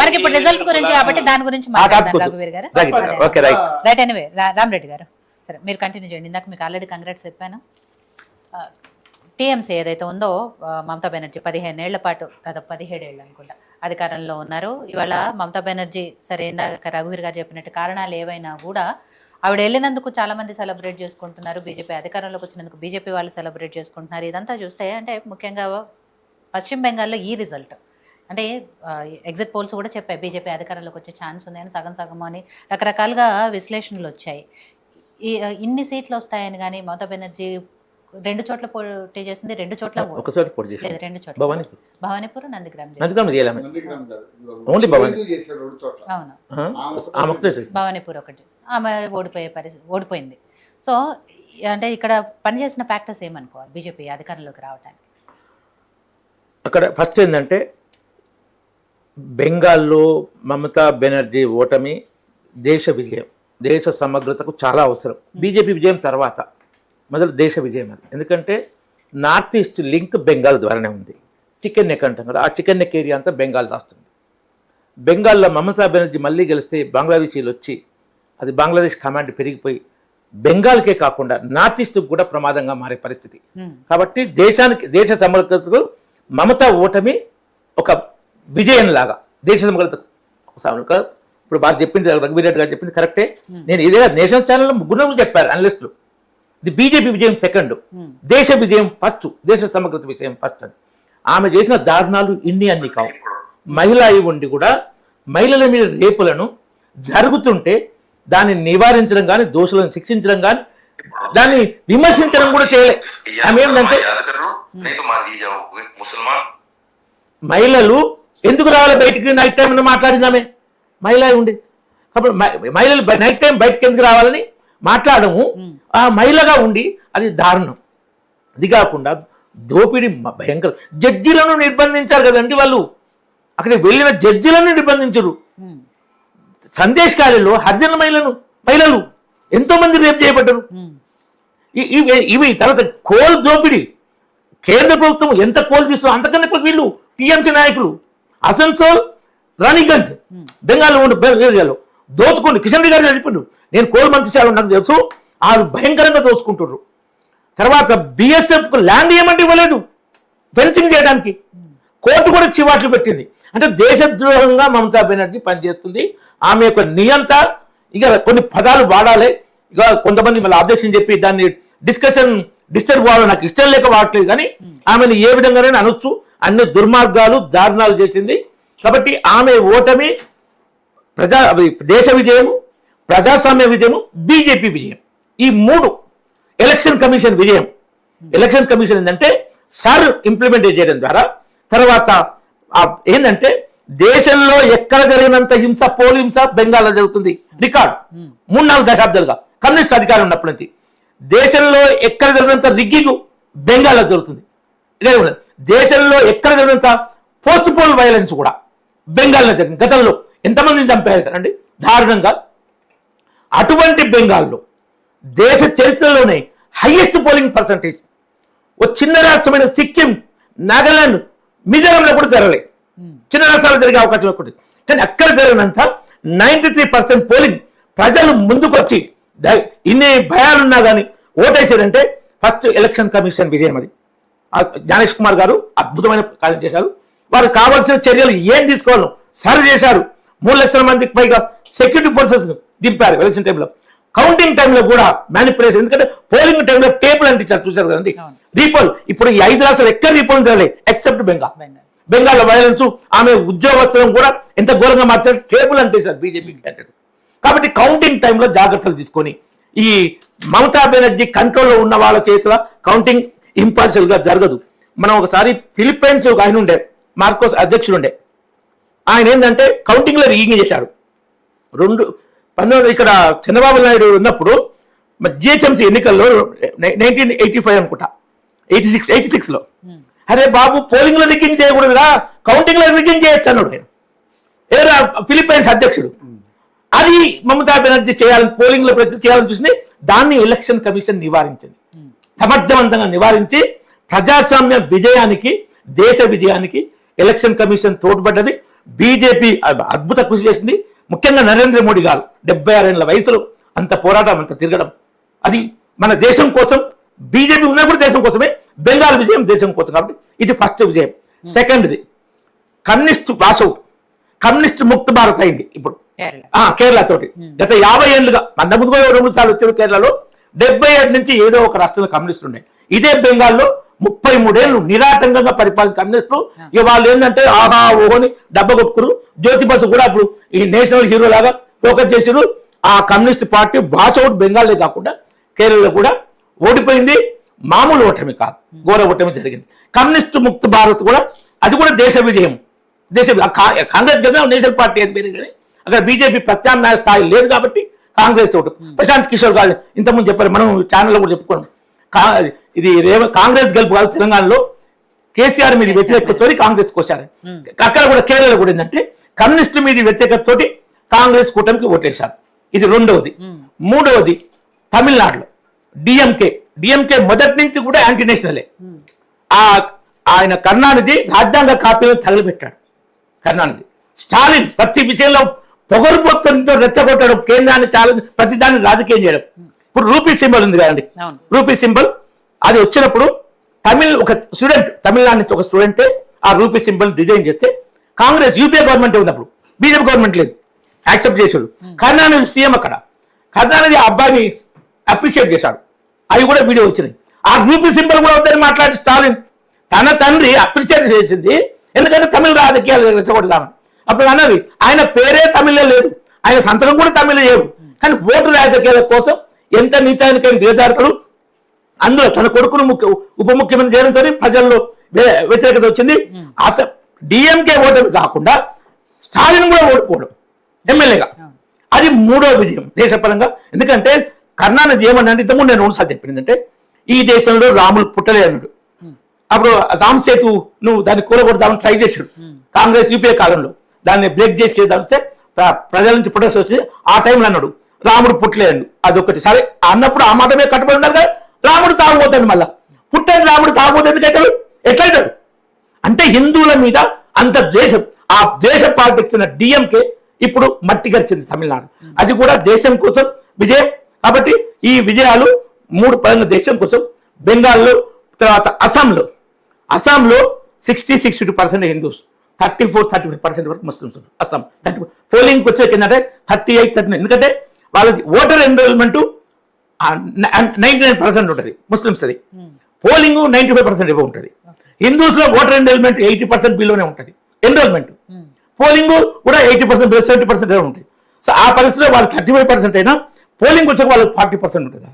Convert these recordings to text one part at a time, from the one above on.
మనకి ఇప్పుడు రిజల్ట్స్ గురించి కాబట్టి దాని గురించి మాట్లాడదాం రఘువీర్ గారు. రైట్, ఎనీవే రామరెడ్డి గారు సరే మీరు కంటిన్యూ చేయండి. ఇందాక మీకు ఆల్రెడీ కంగ్రాట్స్ చెప్పాను. టీఎంసీ ఏదైతే ఉందో మమతా బెనర్జీ 15 ఏళ్ల పాటు దాదాపు 17 ఏళ్ళు అనుకుంటా అధికారంలో ఉన్నారు. ఇవాళ మమతా బెనర్జీ సరే ఇందాక రఘువీర్ గారు చెప్పినట్టు కారణాలు ఏవైనా కూడా ఆవిడ వెళ్ళినందుకు చాలా మంది సెలబ్రేట్ చేసుకుంటున్నారు. బీజేపీ అధికారంలోకి వచ్చినందుకు బీజేపీ వాళ్ళు సెలబ్రేట్ చేసుకుంటున్నారు. ఇదంతా చూస్తే అంటే ముఖ్యంగా పశ్చిమ బెంగాల్లో ఈ రిజల్ట్ అంటే ఎగ్జిట్ పోల్స్ కూడా చెప్పాయి బీజేపీ అధికారంలోకి వచ్చే ఛాన్స్ ఉంది అని, సగం సగం అని రకరకాలుగా విశ్లేషణలు వచ్చాయి. ఇన్ని సీట్లు వస్తాయని కానీ మమతా బెనర్జీ 2 చోట్ల పోటీ చేసింది, 2 చోట్ల లేదు 2 చోట్ల భవానీపూర్ నందిగ్రామ్ భవానీపూర్ ఒకటి ఆమె ఓడిపోయింది. సో అంటే ఇక్కడ పనిచేసిన ఫ్యాక్టర్స్ ఏమనుకోవాలి బీజేపీ అధికారంలోకి రావడానికి? అక్కడ ఫస్ట్ ఏంటంటే బెంగాల్లో మమతా బెనర్జీ ఓటమి దేశ విజయం, దేశ సమగ్రతకు చాలా అవసరం. బీజేపీ విజయం తర్వాత మొదలు దేశ విజయం అది. ఎందుకంటే నార్త్ ఈస్ట్ లింక్ బెంగాల్ ద్వారానే ఉంది. చికెన్ నెక్ అంటాం కదా, ఆ చికెన్ నెక్ ఏరియా అంతా బెంగాల్ రాస్తుంది. బెంగాల్లో మమతా బెనర్జీ మళ్ళీ గెలిస్తే బంగ్లాదేశీలు వచ్చి అది బంగ్లాదేశ్ కమాండ్ పెరిగిపోయి బెంగాల్కే కాకుండా నార్త్ ఈస్ట్కి కూడా ప్రమాదంగా మారే పరిస్థితి. కాబట్టి దేశ సమగ్రతకు మమతా ఓటమి ఒక విజయం లాగా దేశ సమగ్రతకు. ఇప్పుడు బాగా చెప్పింది రఘువీర్ రెడ్డి గారు చెప్పింది కరెక్టే. నేను ఏదైనా నేషనల్ ఛానల్లో ముగ్గురు చెప్పారు అనలిస్టులు. ఇది బీజేపీ విజయం సెకండ్, దేశ విజయం ఫస్ట్, దేశ సమగ్రత విజయం ఫస్ట్ అని. ఆమె చేసిన దారుణాలు అన్ని కావు. మహిళ అయి ఉండి కూడా మహిళల మీద రేపులను జరుగుతుంటే దాన్ని నివారించడం కానీ, దోషులను శిక్షించడం కానీ, దాన్ని విమర్శించడం కూడా చేయలే. ఆమె ఏంటంటే మహిళలు ఎందుకు రావాలి బయటికి నైట్ టైం మాట్లాడింది ఆమె మహిళ ఉండి. కాబట్టి మహిళలు నైట్ టైం బయటకు ఎందుకు రావాలని మాట్లాడము ఆ మహిళగా ఉండి అది దారుణం. అది కాకుండా దోపిడీ భయంకర. జడ్జీలను నిర్బంధించారు కదండి వాళ్ళు, అక్కడికి వెళ్ళిన జడ్జీలను నిర్బంధించరు. సందేశ్ ఖాళీలో హరిజన మహిళలు ఎంతో మంది రేపు చేయబడ్డారు. ఇవి తర్వాత కోల్ దోపిడీ, కేంద్ర ప్రభుత్వం ఎంత కోల్ తీసుకో అంతకన్నా వీళ్ళు టీఎంసీ నాయకులు అసన్సోల్, రాణిగంజ్ బెంగాల్లో ఏరియాలో దోచుకోండి. కిషన్ రెడ్డి గారు చెప్పిండు నేను కోల్ మంత్రి చాలా నాకు తెలుసు, వాళ్ళు భయంకరంగా దోచుకుంటున్నారు. తర్వాత బిఎస్ఎఫ్ ల్యాండ్ ఏమంటే ఇవ్వలేదు ఫెన్సింగ్ చేయడానికి, కోర్టు కూడా చివాట్లు పెట్టింది. అంటే దేశద్రోహంగా మమతా బెనర్జీ పనిచేస్తుంది. ఆమె యొక్క నియంత ఇక కొన్ని పదాలు వాడాలి. ఇక కొంతమంది మళ్ళీ అబ్జెక్షన్ చెప్పి దాన్ని డిస్టర్బ్ అవ్వాలి, నాకు ఇష్టం లేక వాడట్లేదు. కానీ ఆమెను ఏ విధంగానైనా అనొచ్చు. అన్ని దుర్మార్గాలు దారుణాలు చేసింది. కాబట్టి ఆమె ఓటమి దేశ విజయము, ప్రజాస్వామ్య విజయము, బీజేపీ విజయం. ఈ 3 ఎలక్షన్ కమిషన్ విజయం. ఎలక్షన్ కమిషన్ ఏంటంటే సార్ ఇంప్లిమెంట్ చేయడం ద్వారా తర్వాత ఏంటంటే దేశంలో ఎక్కడ జరిగినంత హింస, పోల్ హింస బెంగాల్లో జరుగుతుంది. రికార్డు 3-4 దశాబ్దాలుగా కమ్యూనిస్ట్ అధికారం ఉన్నప్పటి నుంచి దేశంలో ఎక్కడ జరిగినంత రిగ్గింగ్ బెంగాల్లో జరుగుతుంది. దేశంలో ఎక్కడ జరిగినంత పోస్ట్ పోల్ వైలెన్స్ కూడా బెంగాల్లో జరిగింది. గతంలో ఎంతమందిని చంపారండి దారుణంగా. అటువంటి బెంగాల్లో దేశ చరిత్రలోనే హైయెస్ట్ పోలింగ్ పర్సంటేజ్ ఓ చిన్న రాష్ట్రమైన సిక్కిం, నాగాలాండ్, మిజోరంలో కూడా జరగలేదు. చిన్న రాష్ట్రాలు జరిగే అవకాశం ఎక్కువ. కానీ అక్కడ జరిగినంత 93% పోలింగ్ ప్రజలు ముందుకొచ్చి ఇన్ని భయాలున్నా కానీ ఓటేసారంటే ఫస్ట్ ఎలక్షన్ కమిషన్ విజయం. అది జ్ఞానేష్ కుమార్ గారు అద్భుతమైన కార్యం చేశారు. వారు కావాల్సిన చర్యలు ఏం తీసుకోవాలో సరి చేశారు. 3 లక్షల మందికి పైగా సెక్యూరిటీ ఫోర్సెస్ దింపారు ఎలక్షన్ టైంలో. కౌంటింగ్ టైంలో కూడా మ్యానిపులేషన్, ఎందుకంటే పోలింగ్ టైంలో టేపులు అంటించారు చూశారు కదండి. రీపోల్ ఇప్పుడు ఈ 5 రాష్ట్రాలు ఎక్కడ రీపోల్ జరగలేదు ఎక్సెప్ట్ బెంగాల్లో వైలెన్స్. ఆమె ఉద్యోగస్తులను కూడా ఎంత ఘోరంగా మార్చారు, టేబుల్ అంటేశారు బీజేపీ క్యాండిడేట్. కాబట్టి కౌంటింగ్ టైంలో జాగ్రత్తలు తీసుకొని ఈ మమతా బెనర్జీ కంట్రోల్లో ఉన్న వాళ్ళ చేతుల కౌంటింగ్ ఇంపార్షియల్ గా జరగదు. మనం ఒకసారి ఫిలిప్పైన్స్ ఆయన ఉండే మార్కోస్ అధ్యక్షుడు ఉండే, ఆయన ఏంటంటే కౌంటింగ్ లో రిగ్గింగ్ చేశాడు. 19 ఇక్కడ చంద్రబాబు నాయుడు ఉన్నప్పుడు జిహెచ్ఎంసీ ఎన్నికల్లో 1985 అనుకుంటా 86 లో అరే బాబు పోలింగ్ లో రిగ్గింగ్ చేయకూడదురా, కౌంటింగ్ లో రిగ్గింగ్ చేయొచ్చు అన్నాడు ఆయన. ఏరా ఫిలిప్పైన్స్ అధ్యక్షుడు. అది మమతా బెనర్జీ చేయాలని పోలింగ్ లో చేయాలని చూసింది. దాన్ని ఎలక్షన్ కమిషన్ నివారించింది, సమర్థవంతంగా నివారించి ప్రజాస్వామ్య విజయానికి, దేశ విజయానికి ఎలక్షన్ కమిషన్ తోడ్పడ్డది. బీజేపీ అద్భుత కృషి చేసింది. ముఖ్యంగా నరేంద్ర మోడీ గారు 76 ఏళ్ల వయసులో అంత పోరాటం, అంత తిరగడం, అది మన దేశం కోసం. బీజేపీ ఉన్నప్పుడు దేశం కోసమే, బెంగాల్ విజయం దేశం కోసం. కాబట్టి ఇది ఫస్ట్ విజయం. సెకండ్ది కమ్యూనిస్ట్ వాషౌట్, కమ్యూనిస్ట్ ముక్త భారత్ అయింది ఇప్పుడు కేరళ తోటి. గత 50 ఏళ్ళుగా మన ముందు 2 సార్లు వచ్చారు కేరళలో. 77 నుంచి ఏదో ఒక రాష్ట్రంలో కమ్యూనిస్టులు ఉన్నాయి. ఇదే బెంగాల్లో 33 ఏళ్ళు నిరాటంకంగా పరిపాలన కమ్యూనిస్టులు. ఇక వాళ్ళు ఏంటంటే ఆహా ఓహోని డబ్బ కొట్టుకురు. జ్యోతి బసు కూడా ఇప్పుడు ఈ నేషనల్ హీరో లాగా ఫోకస్ చేసారు. ఆ కమ్యూనిస్ట్ పార్టీ వాషౌట్ బెంగాల్లో కాకుండా కేరళలో కూడా ఓడిపోయింది. మామూలు ఓటమి కాదు, ఘోర ఓటమి జరిగింది. కమ్యూనిస్ట్ ముక్త భారత్ కూడా, అది కూడా దేశ విజయం. కాంగ్రెస్ కదా నేషనల్ పార్టీ అది పేరు, కానీ అక్కడ బీజేపీ ప్రత్యామ్నాయ స్థాయి లేదు కాబట్టి కాంగ్రెస్ ఓటు. ప్రశాంత్ కిషోర్ గారు ఇంతకుముందు చెప్పారు, మనం ఛానల్లో కూడా చెప్పుకున్నాం. ఇది కాంగ్రెస్ గెలుపు కాదు, తెలంగాణలో కేసీఆర్ మీద వ్యతిరేకతతో కాంగ్రెస్ కోసారు. అక్కడ కూడా కేరళలో కూడా ఏంటంటే కమ్యూనిస్టుల మీద వ్యతిరేకతతో కాంగ్రెస్ కూటమికి ఓటేశారు. ఇది రెండవది. మూడవది తమిళనాడులో డిఎంకే మొదటి నుంచి కూడా యాంటీ నేషనలే. ఆయన కరుణానిధి రాజ్యాంగ కాపీలను తగలబెట్టాడు. కరుణానిధి స్టాలిన్ ప్రతి విషయంలో పొగరుబోత్తంతో రెచ్చగొట్టాడు. కేంద్రాన్ని చాలా ప్రతి దాన్ని రాజకీయం చేయడం. ఇప్పుడు రూపీ సింబల్ ఉంది కదండి, రూపీ సింబల్ అది వచ్చినప్పుడు ఒక స్టూడెంట్, తమిళనాడు నుంచి ఒక స్టూడెంటే ఆ రూపీ సింబల్ డిజైన్ చేస్తే కాంగ్రెస్ యూపీఏ గవర్నమెంట్ ఉన్నప్పుడు, బీజేపీ గవర్నమెంట్ లేదు, యాక్సెప్ట్ చేశాడు. కరుణానిధి సీఎం అక్కడ. కరుణానిధి ఆ అబ్బాయిని అప్రిషియేట్ చేశాడు. అవి కూడా వీడియో వచ్చినాయి. ఆ రూపీ సింబల్ కూడా వద్దని మాట్లాడి స్టాలిన్ తన తండ్రి అప్రిషియేట్ చేసింది. ఎందుకంటే తమిళ రాజకీయాలు రెచ్చగొడదామని. అప్పుడు అన్నది ఆయన పేరే తమిళ లేదు, ఆయన సంతకం కూడా తమిళ లేవు, కానీ ఓటు రాజకీయాల కోసం ఎంత నీచానికైనా దిగజారుతాడు. అందులో తన కొడుకును ఉప ముఖ్యమంత్రి చేయడంతో ప్రజల్లో వ్యతిరేకత వచ్చింది. డిఎంకే ఓటమి కాకుండా స్టాలిన్ కూడా ఓడిపోవడం ఎమ్మెల్యేగా, అది మూడో విజయం దేశపరంగా. ఎందుకంటే కరుణానిధి ఏమన్నా ఇంతకుముందు నేను 2 సార్లు చెప్పిందంటే ఈ దేశంలో రాములు పుట్టలే అన్నాడు. అప్పుడు రామ్ సేతు నువ్వు దాన్ని కూలగొడదామని ట్రై చేశాడు కాంగ్రెస్ యూపీఏ కాలంలో. దాన్ని బ్రేక్ చేసి చేద్దామిస్తే ప్రజల నుంచి ప్రొటెస్ట్ వచ్చి ఆ టైంలో అన్నాడు రాముడు పుట్టలేడు. అదొకటి సరే అన్నప్పుడు ఆ మాట మీద కట్టుబడి ఉన్నారు కదా. రాముడు తాగుపోతాడు, మళ్ళా పుట్టని రాముడు తాగుపోతే ఎందుకైతాడు, ఎట్లయితాడు అంటే హిందువుల మీద అంత ద్వేషం. ఆ ద్వేష పాలిటిక్స్ ఉన్న డిఎంకే ఇప్పుడు మట్టి గడిచింది తమిళనాడు. అది కూడా దేశం కోసం విజయం. కాబట్టి ఈ విజయాలు 3 పరంగా దేశం కోసం. బెంగాల్లో, తర్వాత అస్సాంలో 60-62% హిందూస్, 34-35% వరకు ముస్లిమ్స్. అస్సాం పోలింగ్కి వచ్చే ఏంటంటే 38-39, ఎందుకంటే వాళ్ళకి ఓటర్ ఎన్రోల్మెంట్ 99% ఉంటుంది ముస్లిమ్స్. అది పోలింగ్ 95% ఇవ్వ ఉంటుంది. హిందూస్ లో ఓటర్ ఎన్రోల్మెంట్ 80% బిలోనే ఉంటుంది. ఎన్రోల్మెంట్ పోలింగ్ కూడా 80% 70% ఉంటుంది. సో ఆ పరిస్థితిలో వాళ్ళు 35% అయినా పోలింగ్ వచ్చాక వాళ్ళకి 40% ఉంటుంది.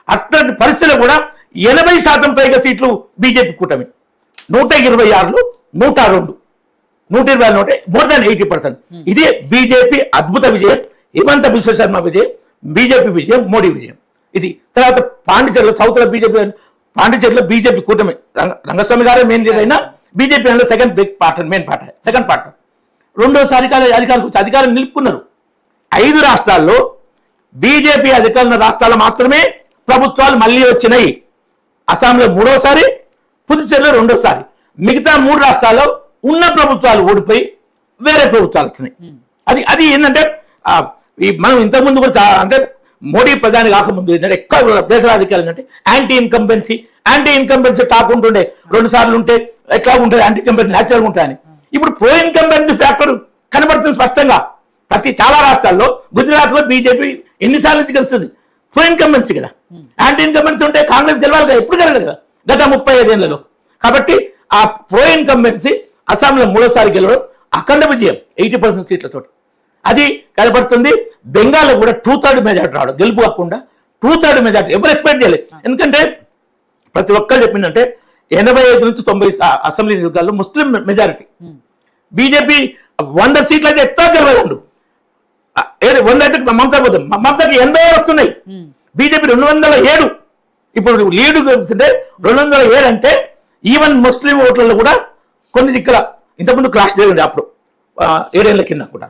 అట్లాంటి పరిస్థితిలో కూడా 80% పైగా సీట్లు బీజేపీ కూటమి. 126లో 102, 120 మోర్ దాన్ 80%. ఇది బీజేపీ అద్భుత విజయం. హిమంత బిశ్వ శర్మ విజయం, బీజేపీ విజయం, మోడీ విజయం. ఇది తర్వాత పాండిచేరిలో సౌత్ లో బీజేపీ, పాండిచేరిలో బీజేపీ కూటమి రంగస్వామి గారే మెయిన్ లీడర్ అయినా బీజేపీ అందులో సెకండ్ పార్ట్. రెండోసారి అధికారం నిలుపుకున్నారు. 5 రాష్ట్రాల్లో బీజేపీ అధికారుల రాష్ట్రాలు మాత్రమే ప్రభుత్వాలు మళ్ళీ వచ్చినాయి. అస్సాంలో 3వసారి, పుదుచ్చేరిలో 2వసారి. మిగతా 3 రాష్ట్రాల్లో ఉన్న ప్రభుత్వాలు ఓడిపోయి వేరే ప్రభుత్వాలు వచ్చినాయి. అది ఏంటంటే మనం ఇంతకుముందు కూడా అంటే మోడీ ప్రధాని కాకముందు ఏంటంటే ఎక్కువ దేశ రాజకీయాలు అంటే యాంటీ ఇన్కంబెన్సీ టాక్ ఉంటుండే. 2 సార్లు ఉంటే ఎట్లా ఉంటుంది, యాంటీ ఇన్కంబెన్సీ న్యాచురల్గా ఉంటాయని. ఇప్పుడు ప్రో ఇన్కంబెన్సీ ఫ్యాక్టర్ కనబడుతుంది స్పష్టంగా. చాలా రాష్ట్రాల్లో, గుజరాత్ లో బీజేపీ ఎన్నిసార్లు నుంచి గెలుస్తుంది, ప్రో ఇన్కంబెన్సీ కదా. యాంటీ ఇన్కంబెన్సీ ఉంటే కాంగ్రెస్ గెలవాలి కదా, ఎప్పుడు గెలదు కదా గత 35 ఏళ్లలో. కాబట్టి ఆ ప్రో ఇన్కంబెన్సీ అస్సాంలో 3వసారి గెలవడం అఖండ విజయం 80% సీట్లతో అది కనబడుతుంది. బెంగాల్లో కూడా 2/3 మెజార్టీ రావడం, గెలుపు కాకుండా 2/3 మెజార్టీ ఎవరు ఎక్స్పెక్ట్ చేయలేదు. ఎందుకంటే ప్రతి ఒక్కరు చెప్పిందంటే 85 నుంచి 90 అసెంబ్లీ నియోజకవర్గాల్లో ముస్లిం మెజారిటీ. బీజేపీ 100 సీట్లు అయితే ఎట్లా గెలవదండు. 100 అయితే మమతాకి 80 వస్తున్నాయి. బీజేపీ 207. ఇప్పుడు లీడ్ అంటే 207 అంటే ఈవెన్ ముస్లిం ఓట్లలో కూడా కొన్ని దిక్కుల ఇంతకుముందు క్లాష్ జరిగింది. అప్పుడు 7 ఏళ్ల కింద కూడా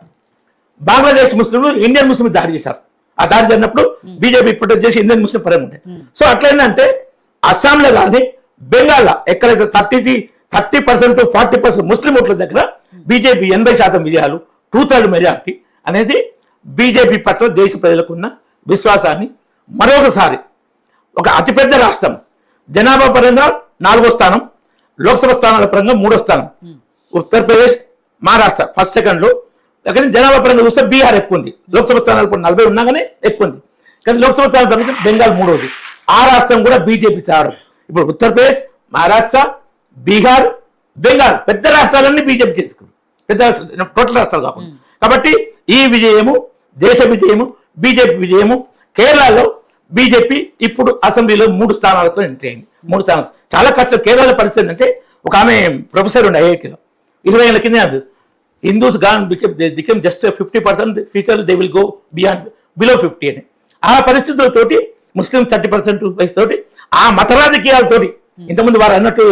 బంగ్లాదేశ్ ముస్లింలు ఇండియన్ ముస్లిం దాడి చేశారు. ఆ దాడి జరిగినప్పుడు బీజేపీ ప్రొటెక్ట్ చేసి ఇండియన్ ముస్లిం పరంగా ఉంటాయి. సో అట్లయిందంటే అస్సాంలో కానీ బెంగాల్లో ఎక్కడైతే 30% 40% ముస్లిం ఓట్ల దగ్గర బీజేపీ 80% విజయాలు 2/3 మెజార్టీ అనేది బీజేపీ పట్ల దేశ ప్రజలకున్న విశ్వాసాన్ని మరొకసారి ఒక అతిపెద్ద రాష్ట్రం జనాభా పరంగా 4వ స్థానం, లోక్సభ స్థానాల పరంగా 3వ స్థానం, ఉత్తరప్రదేశ్ మహారాష్ట్ర ఫస్ట్ సెకండ్లో. కానీ జనాభా పరంగా చూస్తే బీహార్ ఎక్కువ ఉంది, లోక్సభ స్థానాలు ఇప్పుడు 40 ఉన్నా కానీ ఎక్కువ ఉంది. కానీ లోక్సభ స్థానాల పరంగా బెంగాల్ 3వది. ఆ రాష్ట్రం కూడా బీజేపీ చారు. ఇప్పుడు ఉత్తరప్రదేశ్, మహారాష్ట్ర, బీహార్, బెంగాల్ పెద్ద రాష్ట్రాలన్నీ బీజేపీ చేసుకుంది, పెద్ద టోటల్ రాష్ట్రాలు కాకుండా. కాబట్టి ఈ విజయము దేశ విజయము, బీజేపీ విజయము. కేరళలో బీజేపీ ఇప్పుడు అసెంబ్లీలో 3 స్థానాలతో ఎంట్రీ అయింది. 3 స్థానాలు చాలా కష్టం. కేరళ పరిస్థితి అంటే ఒక ఆమె ప్రొఫెసర్ ఉండే ఐఐటీలో 20 ఏళ్ళ కింద అది Hindus gone become just 50%, future they will go below 50 అని. ఆ పరిస్థితులతోటి ముస్లిం 30% వయసు తోటి ఆ మత రాజకీయాలతోటి ఇంతకుముందు వారు అన్నట్టు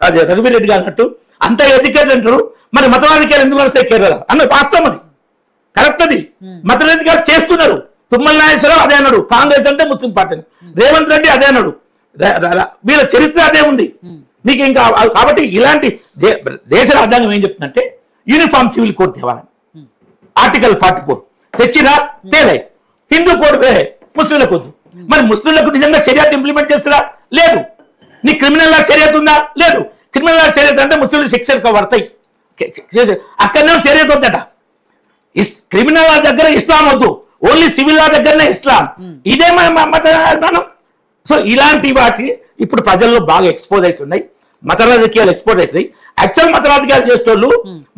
అది రఘువీర్ రెడ్డి గారు అన్నట్టు అంత ఎడ్యుకేటెడ్ అంటారు. మరి మత రాజకీయాలు ఎందుకు వస్తాయి కేరళ అన్న వాస్తవం, అది కరెక్ట్. అది మత రాజకీయాలు చేస్తున్నారు. తుమ్మల నాగేశ్వరరావు అదే అన్నాడు, కాంగ్రెస్ అంటే ముస్లిం పార్టీ. రేవంత్ రెడ్డి అదే అన్నాడు, వీళ్ళ చరిత్ర అదే ఉంది మీకు. ఇంకా కాబట్టి ఇలాంటి దేశ రాజ్యాంగం ఏం చెప్తుందంటే యూనిఫామ్ సివిల్ కోడ్ తేవాలని. ఆర్టికల్ 44 తెచ్చినా తేలే. హిందూ కోడ్ వేరే, ముస్లింలకు వద్దు. మరి ముస్లింలకు నిజంగా షరియత్ ఇంప్లిమెంట్ చేస్తారా? లేదు. నీ క్రిమినల్ లా షరియత్ ఉందా? లేదు. క్రిమినల్ లా షరియత్ అంటే ముస్లింలు శిక్షలు పడతాయి, అక్కడనే షరియత్ వద్దట. క్రిమినల్ లా దగ్గర ఇస్లాం వద్దు, ఓన్లీ సివిల్ లా దగ్గరనే ఇస్లాం. ఇదే మనం. సో ఇలాంటి వాటి ఇప్పుడు ప్రజల్లో బాగా ఎక్స్పోజ్ అవుతున్నాయి. మత రాజకీయాలు ఎక్స్పోజ్ అవుతాయి. యాక్చువల్ మత రాజకీయాలు చేసేటోళ్ళు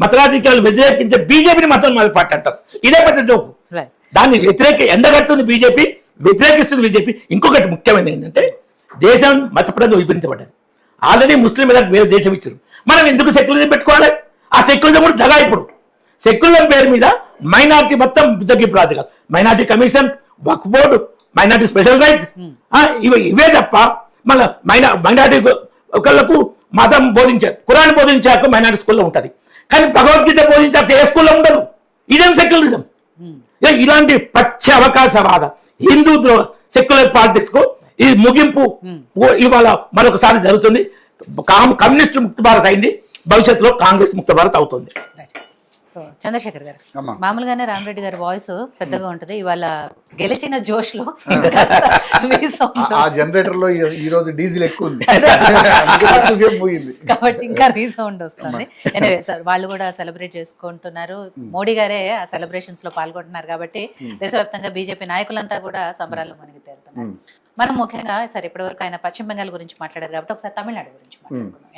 మత రాజకీయాలు వ్యతిరేకించే బీజేపీని మతం మొదలు పార్టీ అంటారు. ఇదే పెద్ద జోకు. దాన్ని ఎండగట్టుతుంది బీజేపీ, వ్యతిరేకిస్తుంది బీజేపీ. ఇంకొకటి ముఖ్యమైనది ఏంటంటే దేశం మతపరంగా విభజించబడ్డది. ఆల్రెడీ ముస్లిం వేరే దేశం ఇచ్చారు. మనం ఎందుకు సెక్యులరిజం పెట్టుకోవాలి? ఆ సెక్యులరిజం కూడా దగా. ఇప్పుడు సెక్యులర్ పేరు మీద మైనార్టీ మొత్తం తగ్గింపు రాదు కాదు. మైనార్టీ కమిషన్, వక్ఫ్ బోర్డు, మైనార్టీ స్పెషల్ రైట్స్, ఇవే తప్ప మళ్ళీ మైనార్టీ ఒకళ్ళకు మతం బోధించారు. ఖురాన్ బోధించాక మైనార్టీ స్కూల్లో ఉంటుంది, కానీ భగవద్గీత బోధించాక ఏ స్కూల్లో ఉండదు. ఇదేం సెక్యులరిజం? ఇలాంటి పచ్చి అవకాశవాద హిందూ సెక్యులర్ పాలిటిక్స్ కు ఇది ముగింపు ఇవాళ మరొకసారి జరుగుతుంది. కమ్యూనిస్ట్ ముక్త భారత్ అయింది, భవిష్యత్తులో కాంగ్రెస్ ముక్త భారత్ అవుతుంది. చంద్రశేఖర్ గారు, మామూలుగానే రామరెడ్డి గారి వాయిస్ పెద్దగా ఉంటది, ఇవాళ గెలిచిన జోష్ లో ఆ జనరేటర్ లో ఈ రోజు డీజిల్ ఎక్కువ ఉంది కాబట్టి ఇంకా రీసౌండ్ వస్తుంది. ఎనివే సార్, వాళ్ళు కూడా సెలబ్రేట్ చేసుకుంటున్నారు. మోడీ గారే ఆ సెలబ్రేషన్స్ లో పాల్గొంటున్నారు. కాబట్టి దేశవ్యాప్తంగా బీజేపీ నాయకులంతా కూడా సంబరాల్లో మునిగి తేలుతున్నారు. మనం ముఖ్యంగా సార్ ఇప్పటివరకు ఆయన పశ్చిమ బెంగాల్ గురించి మాట్లాడారు కాబట్టి ఒకసారి తమిళనాడు గురించి మాట్లాడుకున్నాం.